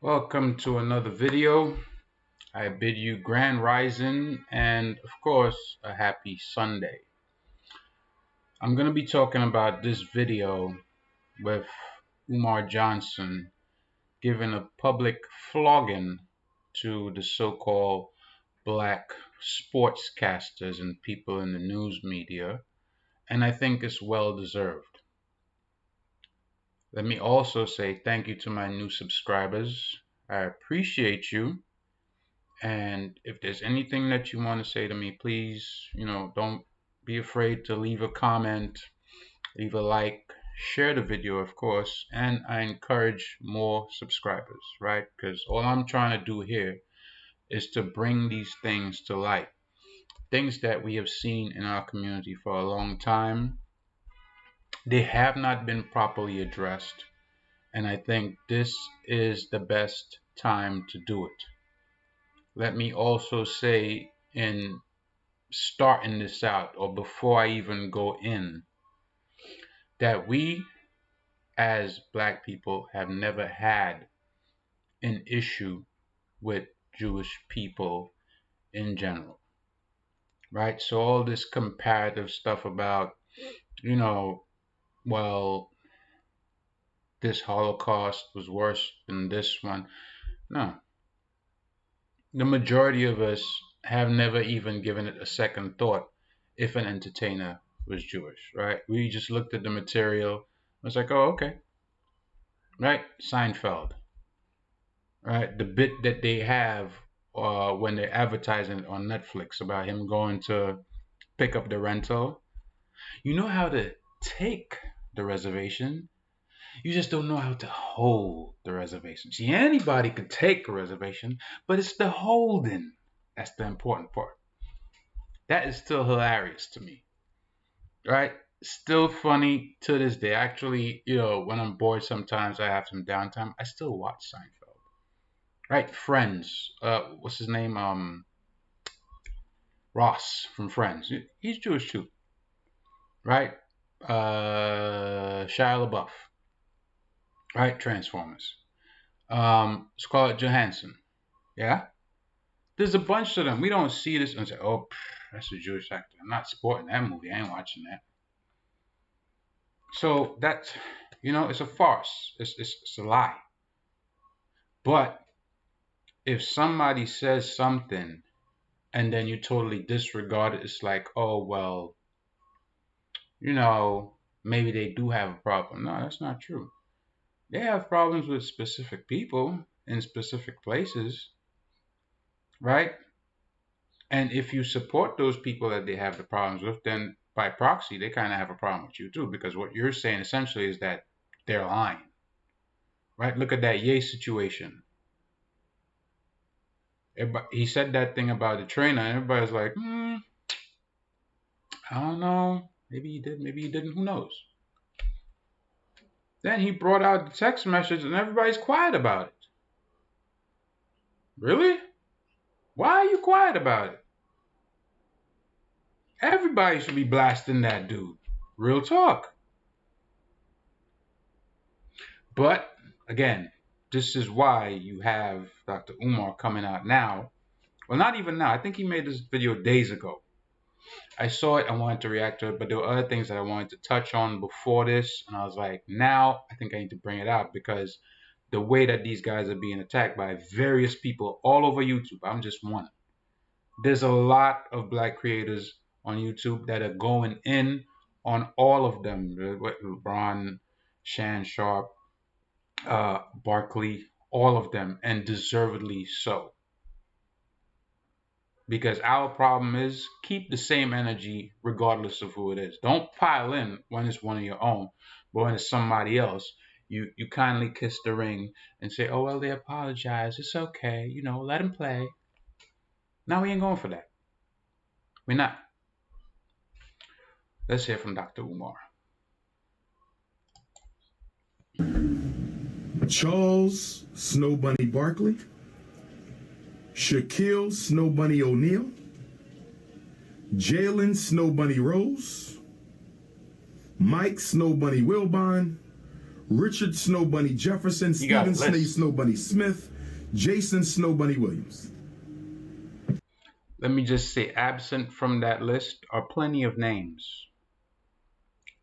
Welcome to another video. I bid you grand rising and of course a happy Sunday. I'm going to be talking about this video with Umar Johnson giving a public flogging to the so-called black sportscasters and people in the news media, and I think it's well deserved. Let me also say thank you to my new subscribers. I appreciate you. And if there's anything that you want to say to me, please, don't be afraid to leave a comment, leave a like, share the video, of course. And I encourage more subscribers, right? Because all I'm trying to do here is to bring these things to light. Things that we have seen in our community for a long time, they have not been properly addressed. And I think this is the best time to do it. Let me also say, in starting this out, or before I even go in, that we as black people have never had an issue with Jewish people in general, right? So all this comparative stuff about, you know, well, this Holocaust was worse than this one. No, the majority of us have never even given it a second thought if an entertainer was Jewish, right? We just looked at the material. I was like, oh, okay, right? Seinfeld, right? The bit that they have when they're advertising on Netflix about him going to pick up the rental. You know how to take the reservation. You just don't know how to hold the reservation. See, anybody could take a reservation, but it's the holding that's the important part. That is still hilarious to me, right? Still funny to this day. Actually, when I'm bored sometimes I have some downtime, I still watch Seinfeld. Right? Friends. What's his name? Ross from Friends. He's Jewish too, right? Shia LaBeouf, right? Transformers. Scarlett Johansson. Yeah. There's a bunch of them. We don't see this and say, "Oh, that's a Jewish actor." I'm not supporting that movie. I ain't watching that. So that's, it's a farce. It's a lie. But if somebody says something and then you totally disregard it, it's like, oh well, maybe they do have a problem. No, that's not true. They have problems with specific people in specific places, right? And if you support those people that they have the problems with, then by proxy, they kind of have a problem with you too, because what you're saying essentially is that they're lying, right? Look at that Ye situation. He said that thing about the trainer, and everybody's like, I don't know. Maybe he did, maybe he didn't. Who knows? Then he brought out the text message, and everybody's quiet about it. Really? Why are you quiet about it? Everybody should be blasting that dude. Real talk. But again, this is why you have Dr. Umar coming out now. Well, not even now. I think he made this video days ago. I saw it, I wanted to react to it, but there were other things that I wanted to touch on before this, and I was like, now I think I need to bring it out because the way that these guys are being attacked by various people all over YouTube, I'm just one. There's a lot of black creators on YouTube that are going in on all of them. LeBron, Shan Sharp, Barkley, all of them, and deservedly so. Because our problem is keep the same energy regardless of who it is. Don't pile in when it's one of your own, but when it's somebody else, you kindly kiss the ring and say, oh, well, they apologize. It's okay. Let them play. Now we ain't going for that. We're not. Let's hear from Dr. Umar. Charles Snow Bunny Barkley, Shaquille Snow Bunny O'Neal, Jalen Snow Bunny Rose, Mike Snow Bunny Wilbon, Richard Snow Bunny Jefferson, You got a Stephen Snake list. Snow Bunny Smith, Jason Snow Bunny Williams. Let me just say, absent from that list are plenty of names.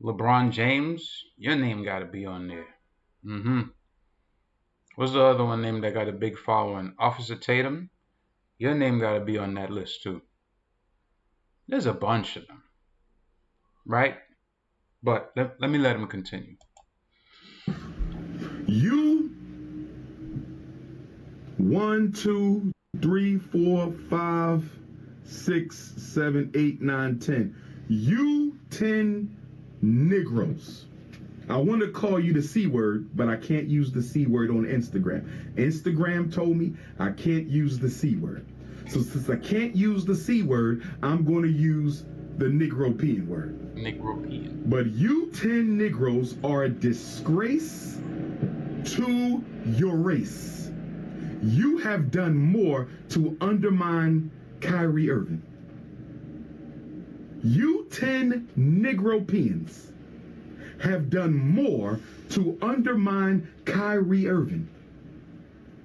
LeBron James, your name got to be on there. What's the other one named that got a big following? Officer Tatum, your name got to be on that list too. There's a bunch of them, right? But let me let him continue. You 1, 2, 3, 4, 5, 6, 7, 8, 9, 10. You 10 Negroes. I want to call you the C word, but I can't use the C word on Instagram. Instagram told me I can't use the C word. So since I can't use the C word, I'm going to use the Negropean word. Negropean. But you 10 Negroes are a disgrace to your race. You have done more to undermine Kyrie Irving. You 10 Negropeans have done more to undermine Kyrie Irving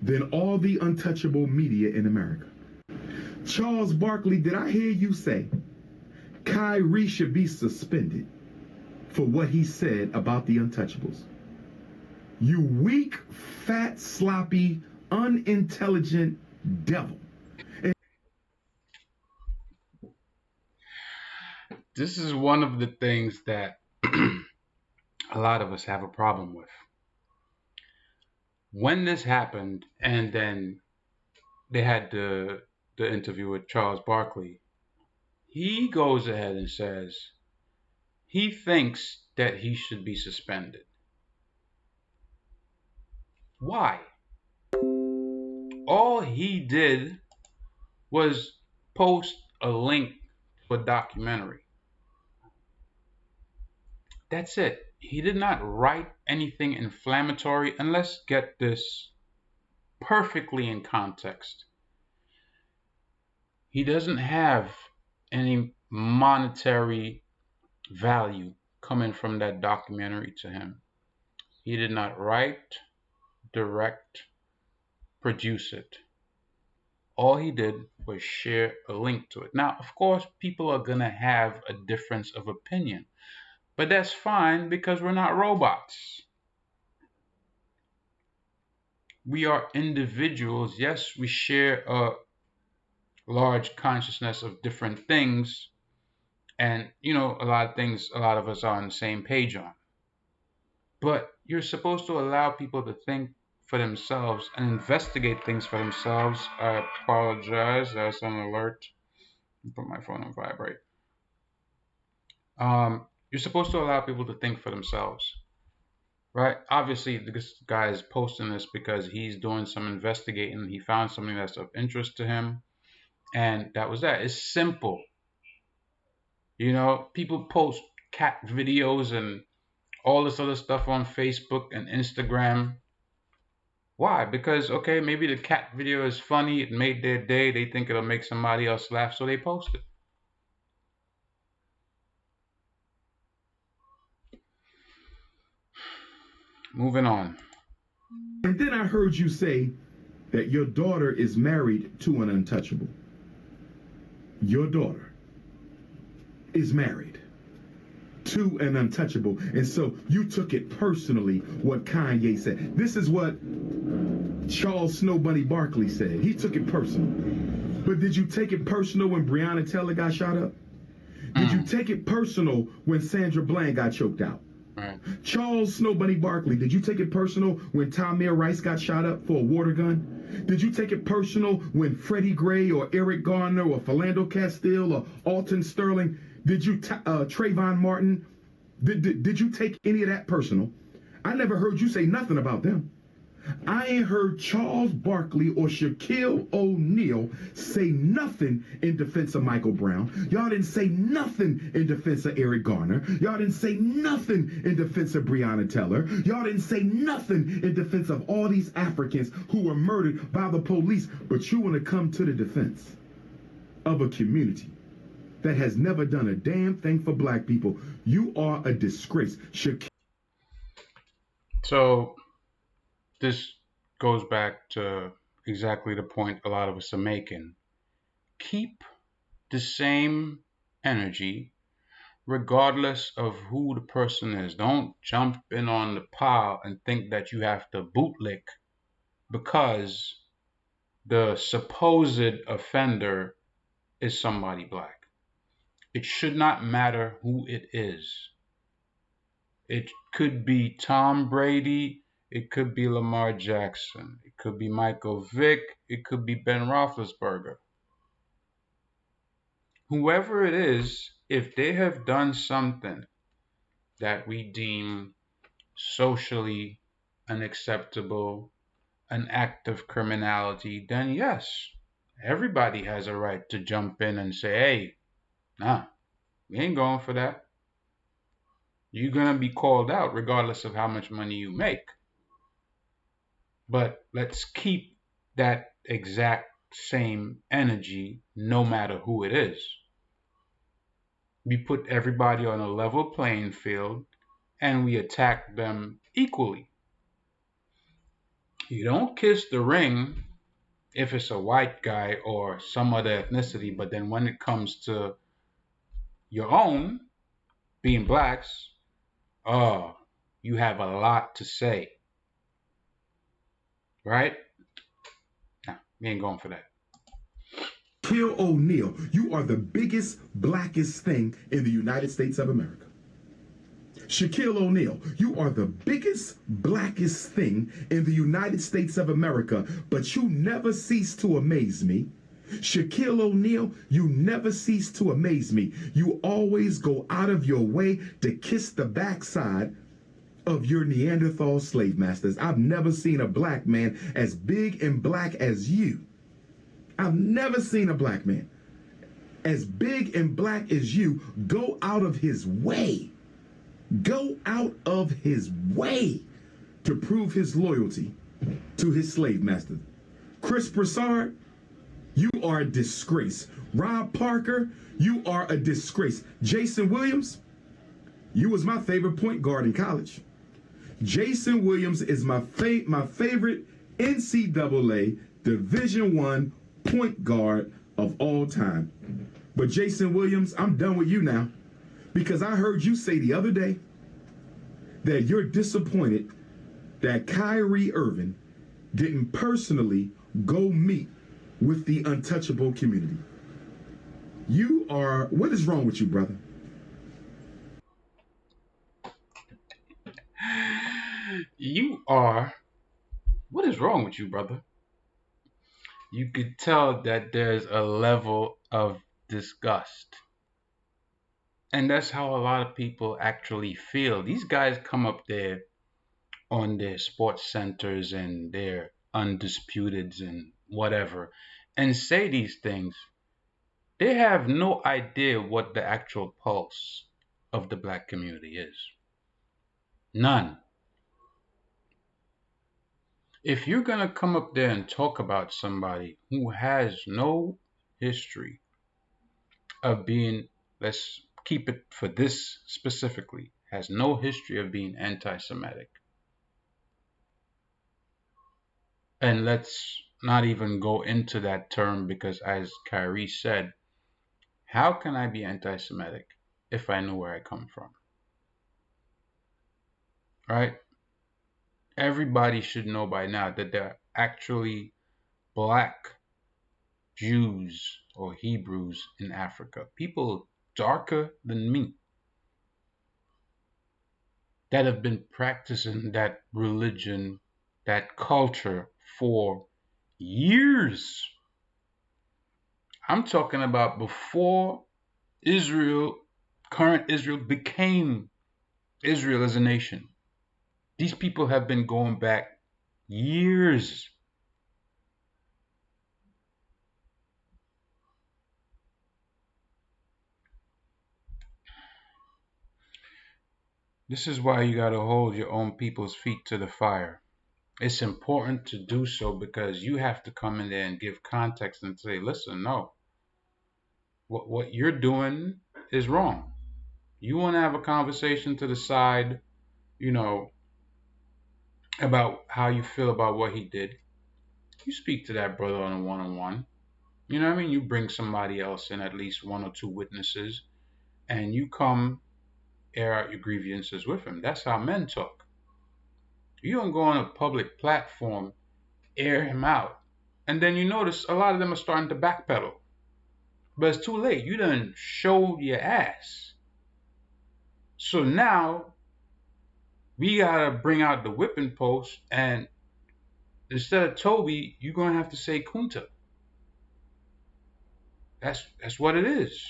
than all the untouchable media in America. Charles Barkley, did I hear you say Kyrie should be suspended for what he said about the untouchables? You weak, fat, sloppy, unintelligent devil. This is one of the things that a lot of us have a problem with. When this happened, and then they had the interview with Charles Barkley, he goes ahead and says he thinks that he should be suspended. Why? All he did was post a link to a documentary. That's it. He did not write anything inflammatory, and let's get this perfectly in context. He doesn't have any monetary value coming from that documentary to him. He did not write, direct, produce it. All he did was share a link to it. Now, of course, people are going to have a difference of opinion, but that's fine because we're not robots. We are individuals. Yes, we share a large consciousness of different things, and a lot of things a lot of us are on the same page on. But you're supposed to allow people to think for themselves and investigate things for themselves. I apologize, there's an alert. Put my phone on vibrate. You're supposed to allow people to think for themselves, right? Obviously, this guy is posting this because he's doing some investigating. He found something that's of interest to him, and that was that. It's simple. People post cat videos and all this other stuff on Facebook and Instagram. Why? Because, okay, maybe the cat video is funny. It made their day. They think it'll make somebody else laugh, so they post it. Moving on. And then I heard you say that your daughter is married to an untouchable. Your daughter is married to an untouchable. And so you took it personally what Kanye said. This is what Charles Snow Bunny Barkley said. He took it personal. But did you take it personal when Breonna Taylor got shot up? Did you take it personal when Sandra Bland got choked out? Right. Charles Snow Bunny Barkley, did you take it personal when Tamir Rice got shot up for a water gun? Did you take it personal when Freddie Gray or Eric Garner or Philando Castile or Alton Sterling, did you, Trayvon Martin, did you take any of that personal? I never heard you say nothing about them. I ain't heard Charles Barkley or Shaquille O'Neal say nothing in defense of Michael Brown. Y'all didn't say nothing in defense of Eric Garner. Y'all didn't say nothing in defense of Breonna Taylor. Y'all didn't say nothing in defense of all these Africans who were murdered by the police. But you want to come to the defense of a community that has never done a damn thing for black people. You are a disgrace. So this goes back to exactly the point a lot of us are making. Keep the same energy regardless of who the person is. Don't jump in on the pile and think that you have to bootlick because the supposed offender is somebody black. It should not matter who it is. It could be Tom Brady, it could be Lamar Jackson, it could be Michael Vick, it could be Ben Roethlisberger. Whoever it is, if they have done something that we deem socially unacceptable, an act of criminality, then yes, everybody has a right to jump in and say, hey, nah, we ain't going for that. You're going to be called out regardless of how much money you make. But let's keep that exact same energy no matter who it is. We put everybody on a level playing field and we attack them equally. You don't kiss the ring if it's a white guy or some other ethnicity, but then when it comes to your own, being blacks, oh, you have a lot to say, right? Nah, we ain't going for that. Shaquille O'Neal, you are the biggest, blackest thing in the United States of America. Shaquille O'Neal, you are the biggest, blackest thing in the United States of America, but you never cease to amaze me. Shaquille O'Neal, you never cease to amaze me. You always go out of your way to kiss the backside of your Neanderthal slave masters. I've never seen a black man as big and black as you. I've never seen a black man as big and black as you go out of his way. Go out of his way to prove his loyalty to his slave master. Chris Broussard, you are a disgrace. Rob Parker, you are a disgrace. Jason Williams, you was my favorite point guard in college. Jason Williams is my favorite NCAA Division I point guard of all time. But Jason Williams, I'm done with you now. Because I heard you say the other day that you're disappointed that Kyrie Irving didn't personally go meet with the untouchable community. What is wrong with you, brother? What is wrong with you, brother? You could tell that there's a level of disgust. And that's how a lot of people actually feel. These guys come up there on their sports centers and their undisputeds and whatever and say these things. They have no idea what the actual pulse of the black community is. None. If you're going to come up there and talk about somebody who has no history of being, let's keep it for this specifically, has no history of being anti-Semitic. And let's not even go into that term because, as Kyrie said, how can I be anti-Semitic if I know where I come from? Right? Everybody should know by now that there are actually black Jews or Hebrews in Africa. People darker than me that have been practicing that religion, that culture for years. I'm talking about before Israel, current Israel, became Israel as a nation. These people have been going back years. This is why you got to hold your own people's feet to the fire. It's important to do so because you have to come in there and give context and say, listen, no, what you're doing is wrong. You want to have a conversation to the side, you know, about how you feel about what he did, you speak to that brother on a one-on-one. You know what I mean? You bring somebody else in, at least one or two witnesses, and you come air out your grievances with him. That's how men talk. You don't go on a public platform, air him out, and then you notice a lot of them are starting to backpedal. But it's too late. You done showed your ass. So now we gotta bring out the whipping post, and instead of Toby, you're gonna have to say Kunta. That's what it is.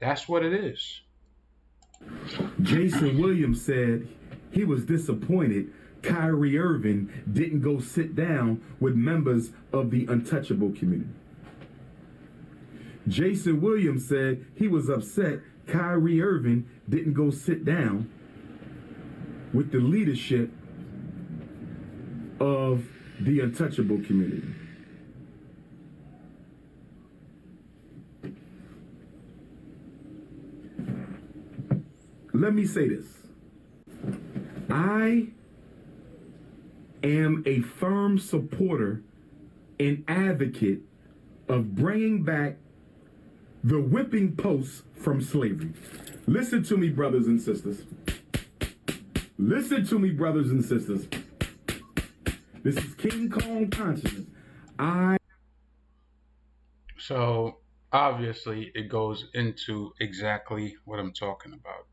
That's what it is. Jason Williams said he was disappointed Kyrie Irving didn't go sit down with members of the untouchable community. Jason Williams said he was upset Kyrie Irving didn't go sit down with the leadership of the untouchable community. Let me say this. I am a firm supporter and advocate of bringing back the whipping post from slavery. Listen to me, brothers and sisters. Listen to me, brothers and sisters. This is King Kong consciousness. So obviously it goes into exactly what I'm talking about.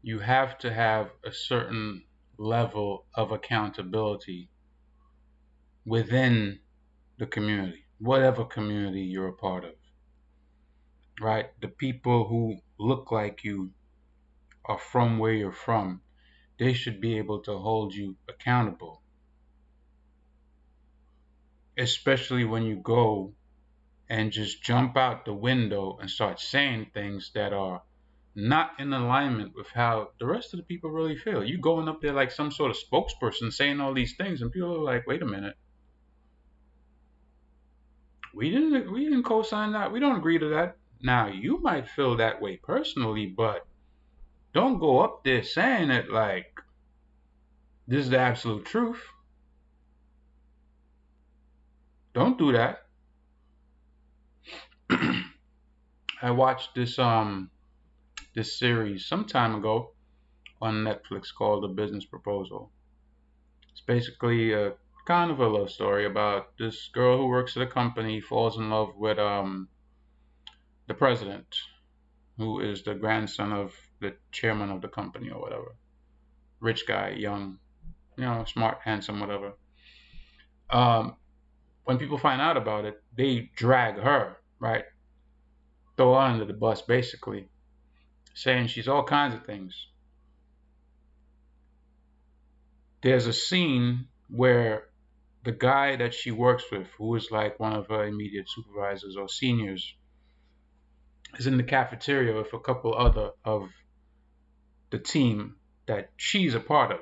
You have to have a certain level of accountability within the community, whatever community you're a part of, right? The people who look like you are from where you're from. They should be able to hold you accountable, especially when you go and just jump out the window and start saying things that are not in alignment with how the rest of the people really feel. You going up there like some sort of spokesperson saying all these things, and people are like, wait a minute. We didn't co-sign that. We don't agree to that. Now, you might feel that way personally, but don't go up there saying it like this is the absolute truth. Don't do that. I watched this series some time ago on Netflix called The Business Proposal. It's basically a kind of a love story about this girl who works at a company, falls in love with the president, who is the grandson of the chairman of the company or whatever. Rich guy, young, smart, handsome, whatever. When people find out about it, they drag her, right? Throw her under the bus, basically, saying she's all kinds of things. There's a scene where the guy that she works with, who is like one of her immediate supervisors or seniors, is in the cafeteria with a couple other of the team that she's a part of.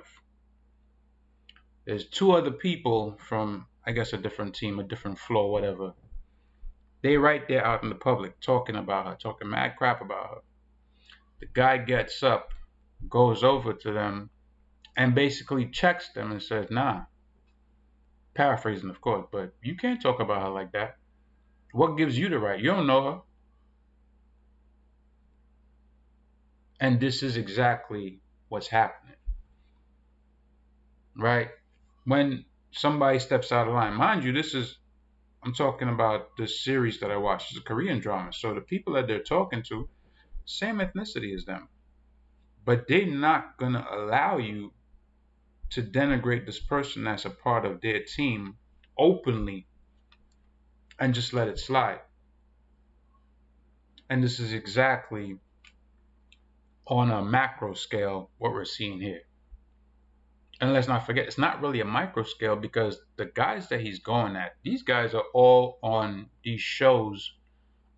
There's two other people from, I guess, a different team, a different floor, whatever. They right there out in the public talking about her, talking mad crap about her. The guy gets up, goes over to them, and basically checks them and says, nah. Paraphrasing, of course, but you can't talk about her like that. What gives you the right? You don't know her. And this is exactly what's happening, right? When somebody steps out of line, mind you, I'm talking about this series that I watched. It's a Korean drama. So the people that they're talking to, same ethnicity as them. But they're not going to allow you to denigrate this person that's a part of their team openly and just let it slide. And this is exactly on a macro scale what we're seeing here. And let's not forget, it's not really a micro scale, because the guys that he's going at, these guys are all on these shows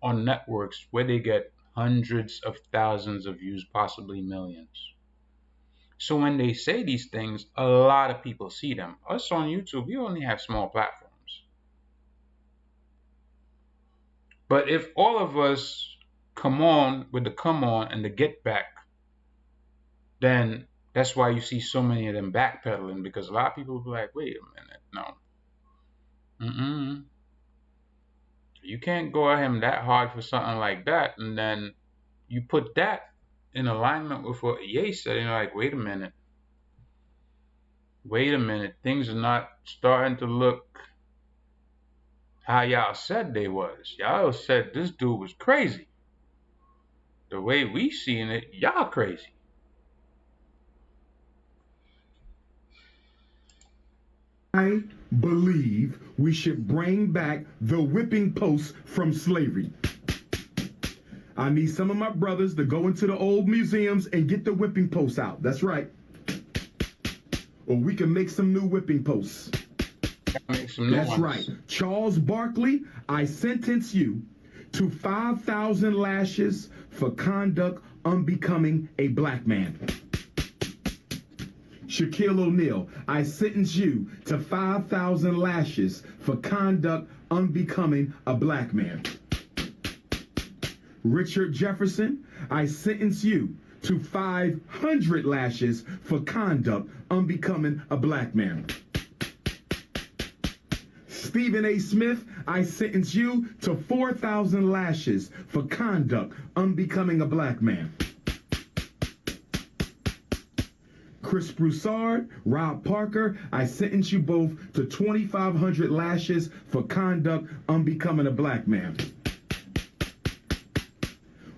on networks where they get hundreds of thousands of views, possibly millions. So when they say these things, a lot of people see them. Us on YouTube, we only have small platforms. But if all of us come on with the come on and the get back, then That's why you see so many of them backpedaling, because a lot of people will be like, wait a minute, no. Mm-mm. You can't go at him that hard for something like that, and then you put that in alignment with what Ye said, and you're like, wait a minute, things are not starting to look how y'all said they was. Y'all said this dude was crazy. The way we seeing it, y'all crazy. I believe we should bring back the whipping post from slavery. I need some of my brothers to go into the old museums and get the whipping posts out. That's right. Or we can make some new whipping posts. Make some new That's ones. right. Charles Barkley, I sentence you to 5,000 lashes for conduct unbecoming a black man. Shaquille O'Neal, I sentence you to 5,000 lashes for conduct unbecoming a black man. Richard Jefferson, I sentence you to 500 lashes for conduct unbecoming a black man. Stephen A. Smith, I sentence you to 4,000 lashes for conduct unbecoming a black man. Chris Broussard, Rob Parker, I sentence you both to 2,500 lashes for conduct unbecoming a black man.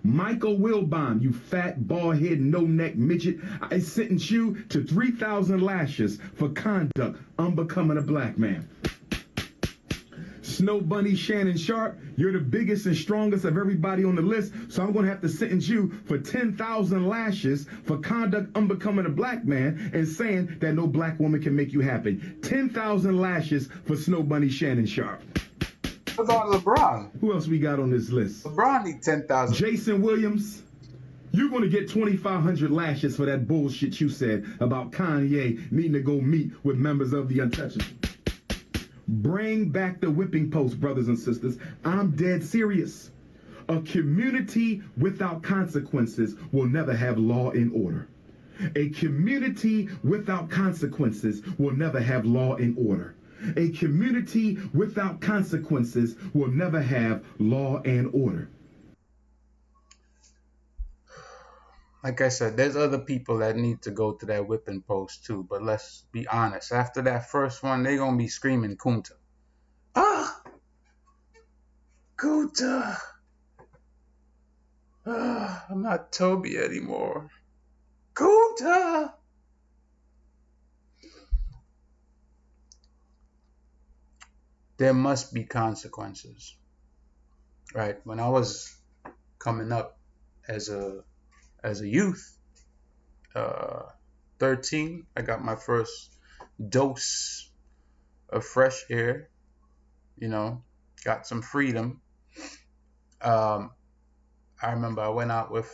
Michael Wilbon, you fat, bald-head, no-neck midget, I sentence you to 3,000 lashes for conduct unbecoming a black man. Snow Bunny Shannon Sharp, you're the biggest and strongest of everybody on the list, so I'm going to have to sentence you for 10,000 lashes for conduct unbecoming a black man and saying that no black woman can make you happy. 10,000 lashes for Snow Bunny Shannon Sharp. What about LeBron? Who else we got on this list? LeBron need 10,000. Jason Williams, you're going to get 2,500 lashes for that bullshit you said about Kanye needing to go meet with members of the Untouchables. Bring back the whipping post, brothers and sisters. I'm dead serious. A community without consequences will never have law and order. A community without consequences will never have law and order. A community without consequences will never have law and order. Like I said, there's other people that need to go to that whipping post too. But let's be honest. After that first one, they're going to be screaming Kunta. Ah! Kunta! Ah, I'm not Toby anymore. Kunta! There must be consequences. Right? When I was coming up as a youth, 13, I got my first dose of fresh air, got some freedom. I remember I went out with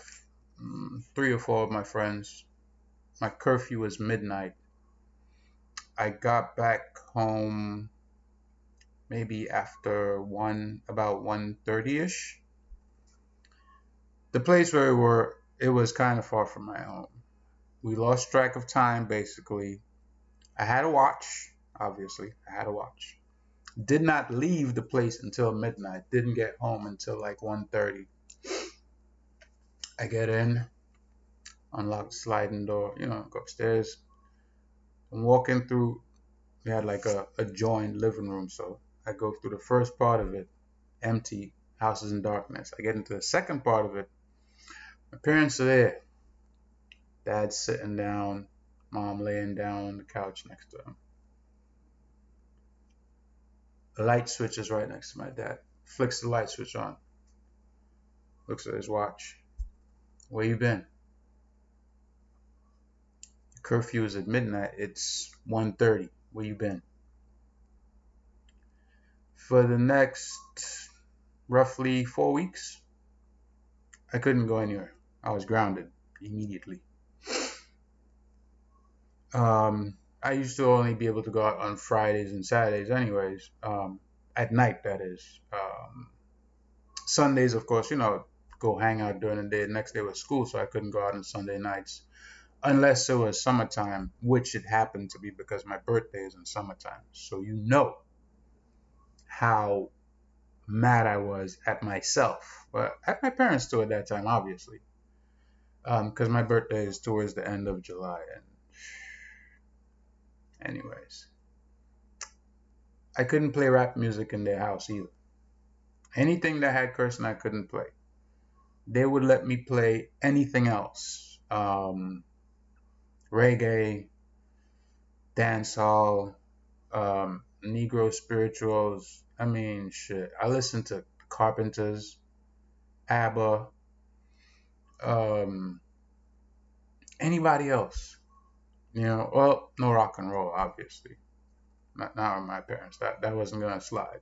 3 or 4 of my friends. My curfew was midnight. I got back home maybe after about 1:30ish. The place where we were, it was kind of far from my home. We lost track of time, basically. I had a watch, obviously. I had a watch. Did not leave the place until midnight. Didn't get home until like 1:30. I get in, unlock the sliding door, go upstairs. I'm walking through. We had like a joined living room, so I go through the first part of it, empty, house is in darkness. I get into the second part of it. My parents are there. Dad's sitting down, mom laying down on the couch next to him. The light switch is right next to my dad. Flicks the light switch on. Looks at his watch. Where you been? Curfew is at midnight. It's 1:30. Where you been? For the next roughly 4 weeks, I couldn't go anywhere. I was grounded immediately. I used to only be able to go out on Fridays and Saturdays anyways. At night, that is. Sundays, of course, go hang out during the day. The next day was school, so I couldn't go out on Sunday nights. unless it was summertime, which it happened to be because my birthday is in summertime. So you know how mad I was at myself, but at my parents too at that time, obviously, because my birthday is towards the end of July. And anyways, I couldn't play rap music in their house either. Anything that had cursing, I couldn't play. They would let me play anything else, reggae, dancehall, Negro spirituals. I mean, shit. I listened to Carpenters, ABBA, um, anybody else. Well, no rock and roll, obviously. Not my parents. That wasn't gonna slide.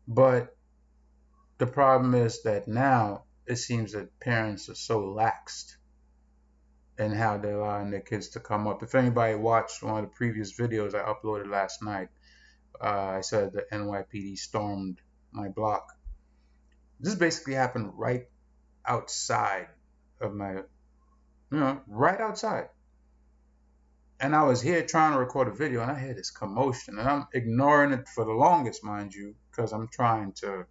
But the problem is that now it seems that parents are so laxed in how they're allowing their kids to come up. If anybody watched one of the previous videos I uploaded last night, I said the NYPD stormed my block. This basically happened right outside of my, right outside. And I was here trying to record a video, and I hear this commotion, and I'm ignoring it for the longest, mind you, because I'm trying to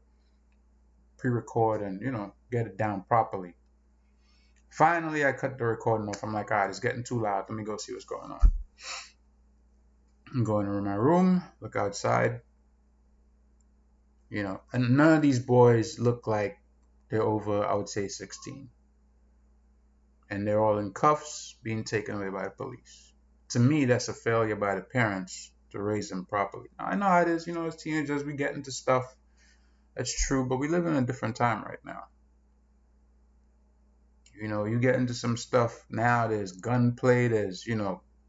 pre-record and, get it down properly. Finally, I cut the recording off. I'm like, all right, it's getting too loud. Let me go see what's going on. I'm going to my room, look outside, and none of these boys look like they're over, I would say, 16. And they're all in cuffs, being taken away by the police. To me, that's a failure by the parents to raise them properly. Now, I know how it is, as teenagers, we get into stuff. That's true, but we live in a different time right now. You get into some stuff now, there's gunplay, there's,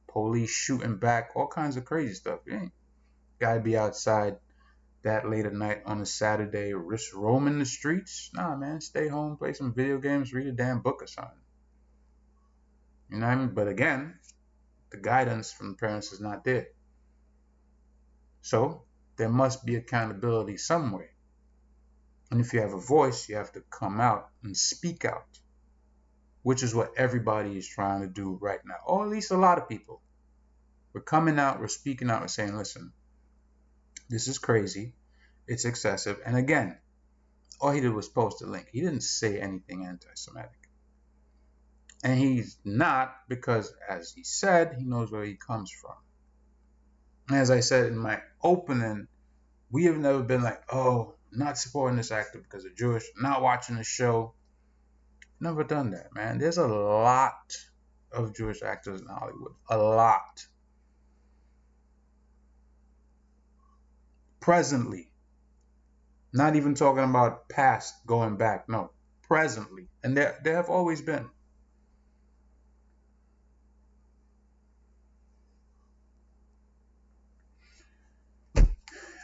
police shooting back, all kinds of crazy stuff. You ain't gotta be outside that late at night on a Saturday, just roaming the streets. Nah, man, stay home, play some video games, read a damn book or something. You know what I mean? But again, the guidance from the parents is not there. So there must be accountability somewhere. And if you have a voice, you have to come out and speak out, which is what everybody is trying to do right now, or at least a lot of people. We're coming out, we're speaking out, we're saying, listen, this is crazy, it's excessive. And again, all he did was post a link. He didn't say anything anti-Semitic. And he's not, because as he said, he knows where he comes from. And as I said in my opening, we have never been like, oh, not supporting this actor because they're Jewish, not watching the show. Never done that, man. There's a lot of Jewish actors in Hollywood. A lot. Presently. Not even talking about past, going back. No. Presently. And there have always been.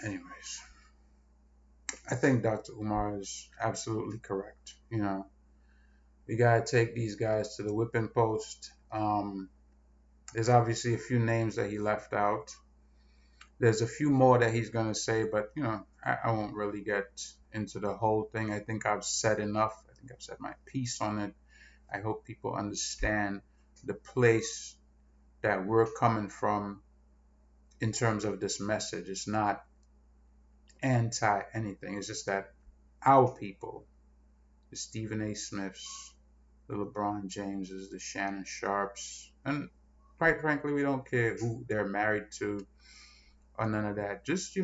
Anyways. I think Dr. Umar is absolutely correct. We gotta take these guys to the whipping post. There's obviously a few names that he left out. There's a few more that he's gonna say, but I won't really get into the whole thing. I think I've said enough. I think I've said my piece on it. I hope people understand the place that we're coming from in terms of this message. It's not anti anything. It's just that our people, the Stephen A. Smiths, the LeBron Jameses, the Shannon Sharps, and quite frankly, we don't care who they're married to or none of that. Just,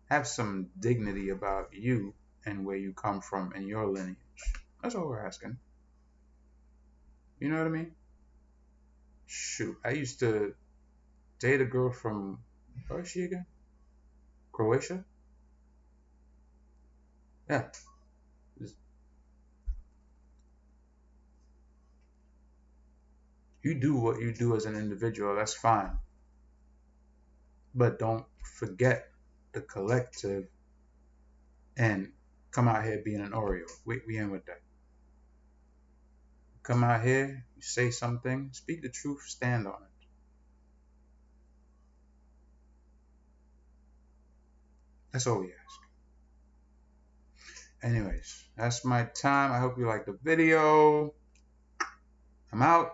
have some dignity about you and where you come from and your lineage. That's all we're asking. You know what I mean? Shoot, I used to date a girl from, where is she again? Croatia? Yeah. You do what you do as an individual, that's fine. But don't forget the collective and come out here being an Oreo. We ain't with that. Come out here, you say something, speak the truth, stand on it. That's all we ask. Anyways, that's my time. I hope you liked the video. I'm out.